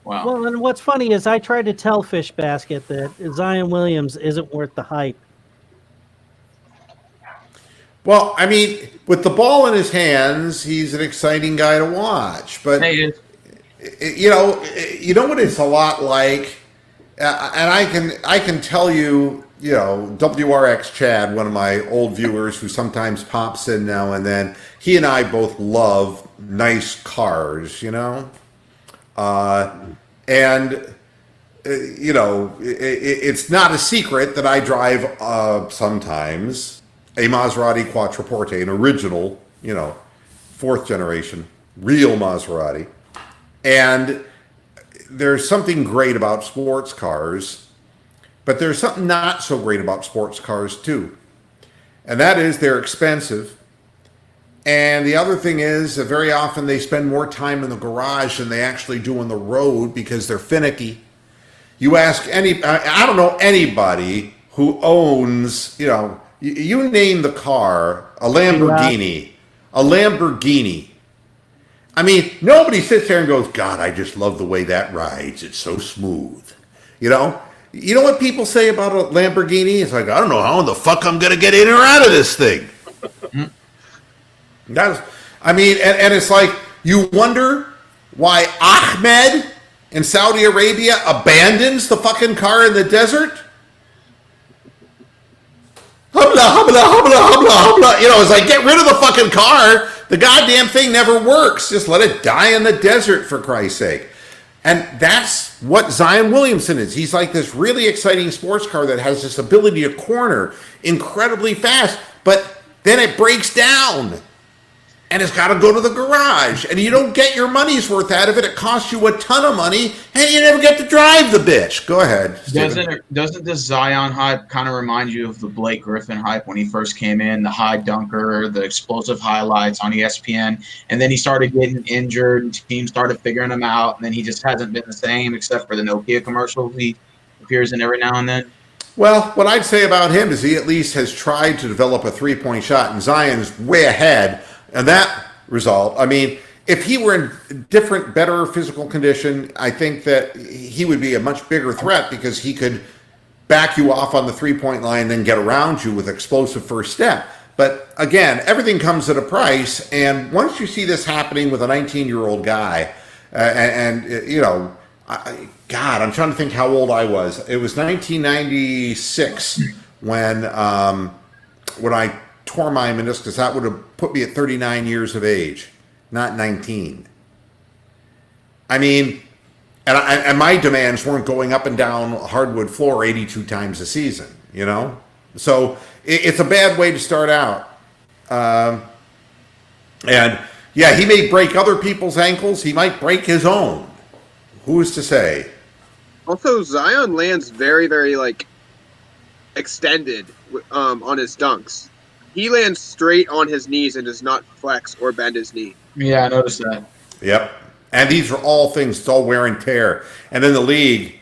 Wow. Well, and what's funny is I tried to tell Fish Basket that Zion Williams isn't worth the hype. Well, I mean, with the ball in his hands, he's an exciting guy to watch. But you know what it's a lot like, and I can tell you, WRX Chad, one of my old viewers who sometimes pops in now and then, he and I both love nice cars, it's not a secret that I drive sometimes a Maserati Quattroporte, an original, fourth generation, real Maserati. And there's something great about sports cars, but there's something not so great about sports cars too. And that is they're expensive. And the other thing is that very often they spend more time in the garage than they actually do on the road because they're finicky. You ask I don't know anybody who owns, you name the car, a Lamborghini. I mean, nobody sits there and goes, God, I just love the way that rides. It's so smooth. You know what people say about a Lamborghini? It's like, I don't know how in the fuck I'm going to get in or out of this thing. And it's like, you wonder why Ahmed in Saudi Arabia abandons the fucking car in the desert? Hubla, hubla, hubla, hubla, hubla. It's like, get rid of the fucking car. The goddamn thing never works. Just let it die in the desert, for Christ's sake. And that's what Zion Williamson is. He's like this really exciting sports car that has this ability to corner incredibly fast, but then it breaks down. And it's got to go to the garage. And you don't get your money's worth out of it. It costs you a ton of money, and you never get to drive the bitch. Go ahead, Steven. Doesn't this Zion hype kind of remind you of the Blake Griffin hype when he first came in, the high dunker, the explosive highlights on ESPN, and then he started getting injured, and teams started figuring him out, and then he just hasn't been the same except for the Nokia commercials he appears in every now and then? Well, what I'd say about him is he at least has tried to develop a three-point shot, and Zion's way ahead. And that result, I mean, if he were in different, better physical condition, I think that he would be a much bigger threat because he could back you off on the three-point line and then get around you with explosive first step. But again, everything comes at a price. And once you see this happening with a 19-year-old guy, God, I'm trying to think how old I was. It was 1996 when I tore my meniscus. That would have put me at 39 years of age, not 19. I mean, and my demands weren't going up and down hardwood floor 82 times a season, So it's a bad way to start out. And yeah, he may break other people's ankles. He might break his own. Who is to say? Also, Zion lands very, very extended on his dunks. He lands straight on his knees and does not flex or bend his knee. Yeah, I noticed that. Yep. And these are all things, it's all wear and tear. And in the league,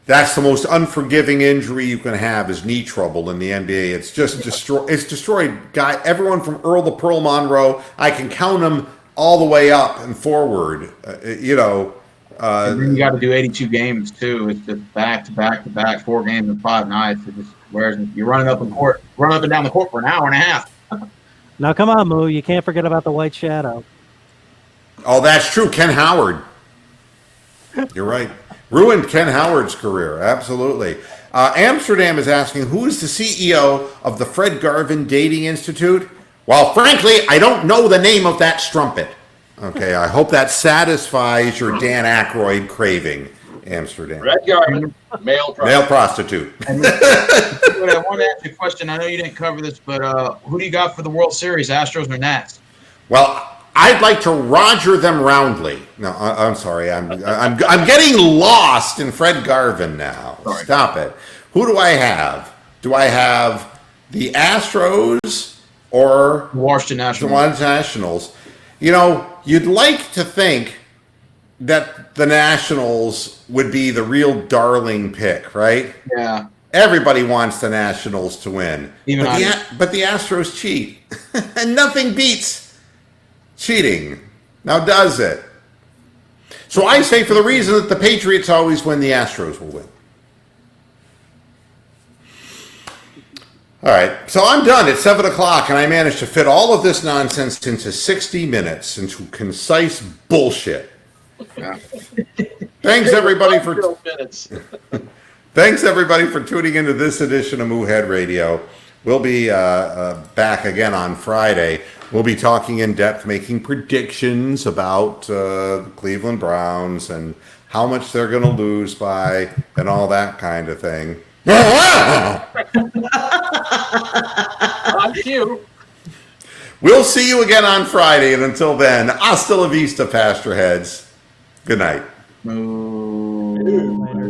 that's the most unforgiving injury you can have is knee trouble in the NBA. It's just destroyed everyone from Earl the Pearl Monroe. I can count them all the way up and forward, and then you got to do 82 games too. It's just back to back to back, 4 games in 5 nights. It just wears. You're running up and down the court for an hour and a half. Now, come on, Moo. You can't forget about the White Shadow. Oh, that's true. Ken Howard. You're right. Ruined Ken Howard's career. Absolutely. Amsterdam is asking, who is the CEO of the Fred Garvin Dating Institute? Well, frankly, I don't know the name of that strumpet. Okay, I hope that satisfies your Dan Aykroyd craving, Amsterdam. Fred Garvin, male prostitute. I want to ask you a question. I know you didn't cover this, but who do you got for the World Series, Astros or Nats? Well, I'd like to Roger them roundly. No, I'm sorry. I'm getting lost in Fred Garvin now. Sorry. Stop it. Who do I have? Do I have the Astros or Washington the Nationals. Nationals. You know, you'd like to think that the Nationals would be the real darling pick, right? Yeah. Everybody wants the Nationals to win. Even but the Astros cheat. And nothing beats cheating. Now, does it? So I say for the reason that the Patriots always win, the Astros will win. All right, so I'm done. It's 7 o'clock, and I managed to fit all of this nonsense into 60 minutes, into concise bullshit. Yeah. Thanks, everybody, for... minutes. Thanks, everybody, for tuning into this edition of Moohead Radio. We'll be back again on Friday. We'll be talking in depth, making predictions about the Cleveland Browns and how much they're going to lose by and all that kind of thing. On cue. We'll see you again on Friday, and until then, hasta la vista, pasture heads. Good night. Moo. Later.